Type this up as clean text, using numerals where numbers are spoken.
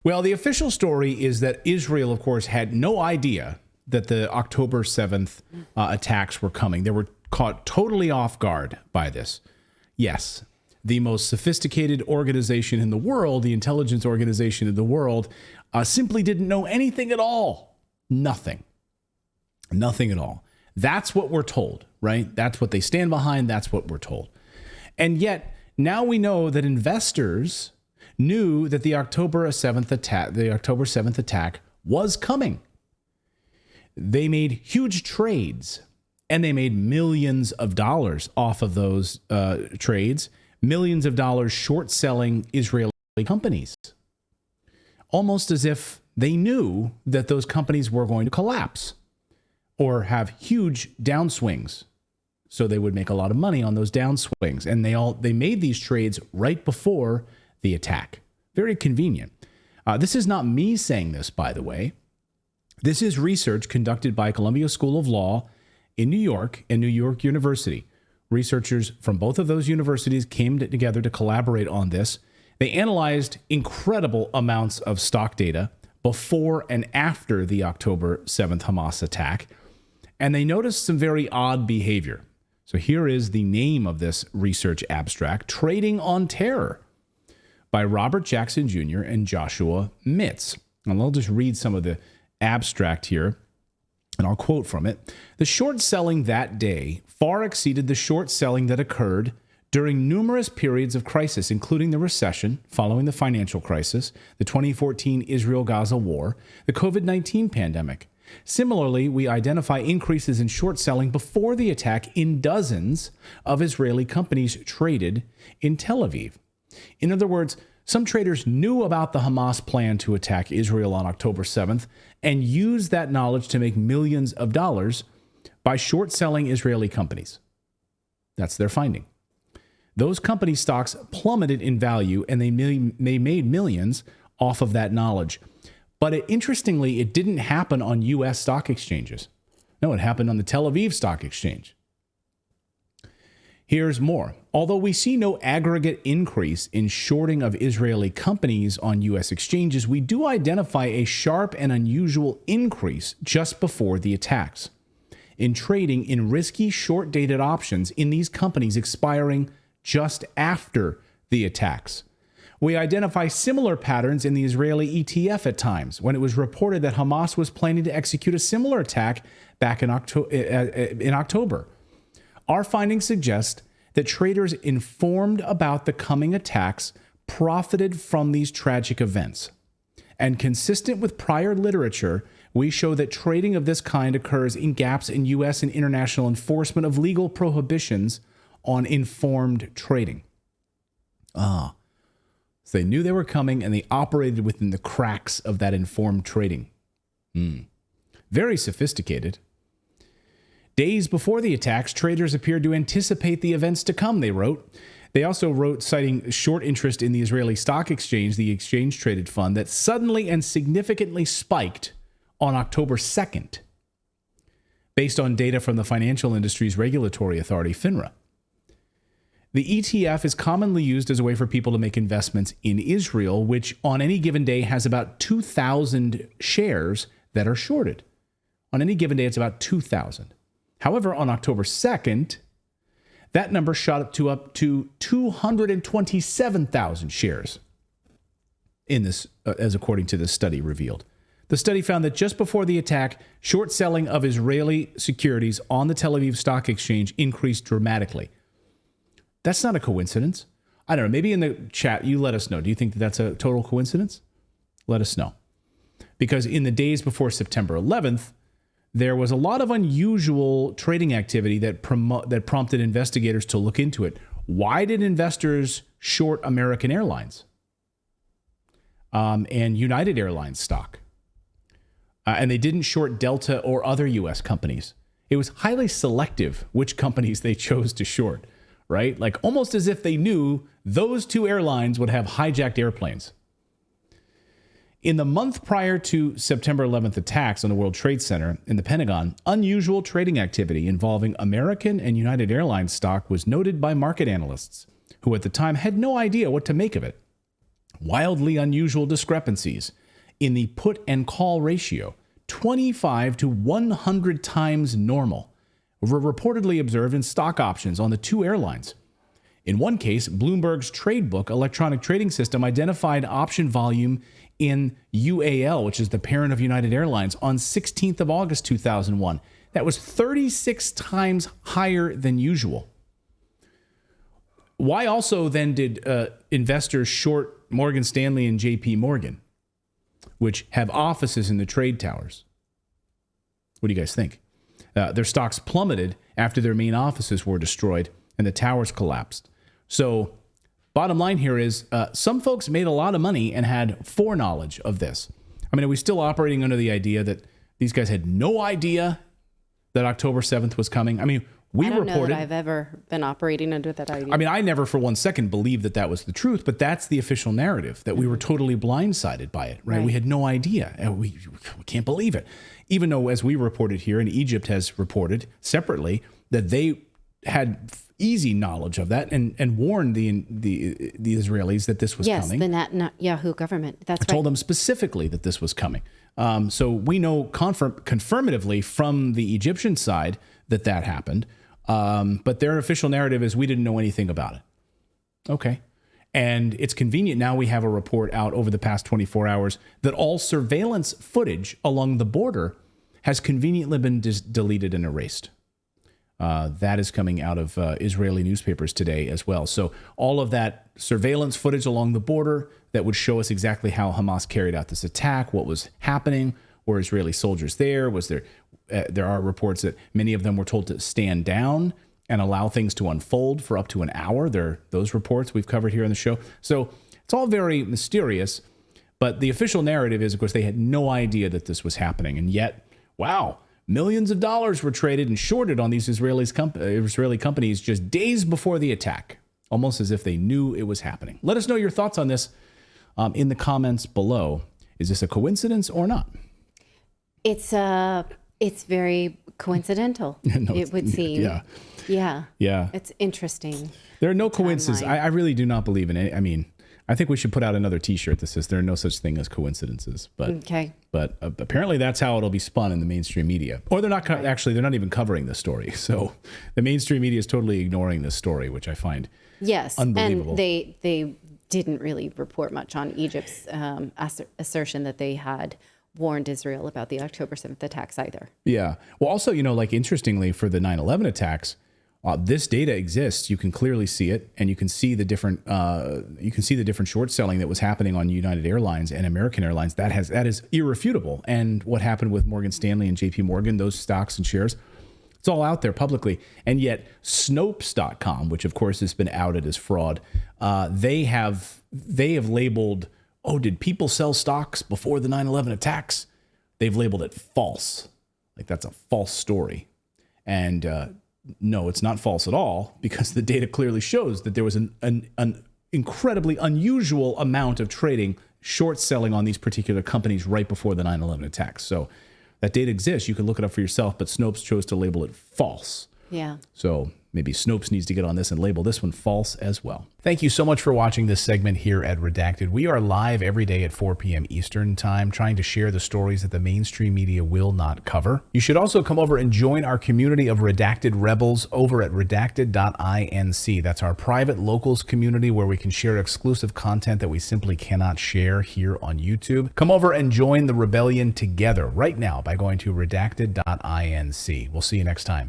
Well, the official story is that Israel, of course, had no idea that the October 7th attacks were coming. They were caught totally off guard by this. Yes, the most sophisticated organization in the world, the intelligence organization in the world, simply didn't know anything at all. Nothing. Nothing at all. That's what we're told, right? That's what they stand behind. That's what we're told. And yet, now we know that investors knew that the October 7th attack was coming. They made huge trades, and they made millions of dollars off of those trades, millions of dollars short selling Israeli companies, almost as if they knew that those companies were going to collapse or have huge downswings. So they would make a lot of money on those downswings. And they made these trades right before the attack. Very convenient. This is not me saying this, by the way. This is research conducted by Columbia School of Law in New York and New York University. Researchers from both of those universities came together to collaborate on this. They analyzed incredible amounts of stock data before and after the October 7th Hamas attack, and they noticed some very odd behavior. So here is the name of this research abstract, Trading on Terror, by Robert Jackson Jr. and Joshua Mitz. And I'll just read some of the abstract here, and I'll quote from it. The short selling that day far exceeded the short selling that occurred during numerous periods of crisis, including the recession following the financial crisis, the 2014 Israel-Gaza war, the COVID-19 pandemic. Similarly, we identify increases in short selling before the attack in dozens of Israeli companies traded in Tel Aviv. In other words, some traders knew about the Hamas plan to attack Israel on October 7th and used that knowledge to make millions of dollars by short selling Israeli companies. That's their finding. Those company stocks plummeted in value, and they made millions off of that knowledge. But interestingly, it didn't happen on U.S. stock exchanges. No, it happened on the Tel Aviv Stock Exchange. Here's more. Although we see no aggregate increase in shorting of Israeli companies on U.S. exchanges, we do identify a sharp and unusual increase just before the attacks in trading in risky short-dated options in these companies expiring just after the attacks. We identify similar patterns in the Israeli ETF at times, when it was reported that Hamas was planning to execute a similar attack back in October. Our findings suggest that traders informed about the coming attacks profited from these tragic events. And consistent with prior literature, we show that trading of this kind occurs in gaps in U.S. and international enforcement of legal prohibitions on informed trading. So they knew they were coming, and they operated within the cracks of that informed trading. Very sophisticated. Days before the attacks, traders appeared to anticipate the events to come, they wrote. They also wrote, citing short interest in the Israeli Stock Exchange, the exchange-traded fund, that suddenly and significantly spiked on October 2nd, based on data from the Financial Industries Regulatory Authority, FINRA. The ETF is commonly used as a way for people to make investments in Israel, which on any given day has about 2,000 shares that are shorted. On any given day, it's about 2,000. However, on October 2nd, that number shot up to 227,000 shares in this, as according to this study revealed. The study found that just before the attack, short selling of Israeli securities on the Tel Aviv Stock Exchange increased dramatically. That's not a coincidence. I don't know. Maybe in the chat, you let us know. Do you think that that's a total coincidence? Let us know. Because in the days before September 11th, there was a lot of unusual trading activity that prompted investigators to look into it. Why did investors short American Airlines and United Airlines stock? And they didn't short Delta or other U.S. companies. It was highly selective which companies they chose to short, right? Like almost as if they knew those two airlines would have hijacked airplanes. In the month prior to September 11th attacks on the World Trade Center in the Pentagon, unusual trading activity involving American and United Airlines stock was noted by market analysts, who at the time had no idea what to make of it. Wildly unusual discrepancies in the put and call ratio, 25 to 100 times normal, were reportedly observed in stock options on the two airlines. In one case, Bloomberg's Tradebook electronic trading system identified option volume in UAL, which is the parent of United Airlines, on 16th of August 2001. That was 36 times higher than usual. Why also then did investors short Morgan Stanley and JP Morgan, which have offices in the trade towers? What do you guys think? Their stocks plummeted after their main offices were destroyed and the towers collapsed. So bottom line here is some folks made a lot of money and had foreknowledge of this. I mean, are we still operating under the idea that these guys had no idea that October 7th was coming? I mean, I don't know that I've ever been operating under that idea. I mean, I never for one second believed that that was the truth, but that's the official narrative, that we were totally blindsided by it, right? We had no idea. And we can't believe it. Even though, as we reported here, and Egypt has reported separately, that they had easy knowledge of that and warned the Israelis that this was coming. Yes, the Netanyahu government. That's right. Told them specifically that this was coming. So we know confirmatively from the Egyptian side that happened. But their official narrative is we didn't know anything about it. Okay. And it's convenient now we have a report out over the past 24 hours that all surveillance footage along the border has conveniently been deleted and erased. That is coming out of Israeli newspapers today as well. So all of that surveillance footage along the border that would show us exactly how Hamas carried out this attack, what was happening, were Israeli soldiers there? Was there? There are reports that many of them were told to stand down and allow things to unfold for up to an hour. Those reports we've covered here on the show. So it's all very mysterious. But the official narrative is, of course, they had no idea that this was happening. And yet, wow, millions of dollars were traded and shorted on these Israeli companies just days before the attack, almost as if they knew it was happening. Let us know your thoughts on this in the comments below. Is this a coincidence or not? It's very coincidental, it would seem. Yeah. It's interesting. There are no coincidences. I really do not believe in it. I mean, I think we should put out another T-shirt that says there are no such thing as coincidences. But apparently that's how it'll be spun in the mainstream media. Or they're not actually. They're not even covering this story. So the mainstream media is totally ignoring this story, which I find unbelievable. And they didn't really report much on Egypt's assertion that they had warned Israel about the October 7th attacks either. Yeah. Well, also, interestingly, for the 9/11 attacks, this data exists. You can clearly see it, and you can see the different short selling that was happening on United Airlines and American Airlines. That is irrefutable. And what happened with Morgan Stanley and JP Morgan, those stocks and shares, it's all out there publicly. And yet Snopes.com, which of course has been outed as fraud, they have labeled, oh, did people sell stocks before the 9/11 attacks? They've labeled it false. Like that's a false story. And no, it's not false at all, because the data clearly shows that there was an incredibly unusual amount of trading, short selling on these particular companies right before the 9/11 attacks. So that data exists. You can look it up for yourself, but Snopes chose to label it false. Yeah. So maybe Snopes needs to get on this and label this one false as well. Thank you so much for watching this segment here at Redacted. We are live every day at 4 p.m. Eastern time, trying to share the stories that the mainstream media will not cover. You should also come over and join our community of Redacted Rebels over at redacted.inc. That's our private locals community where we can share exclusive content that we simply cannot share here on YouTube. Come over and join the rebellion together right now by going to redacted.inc. We'll see you next time.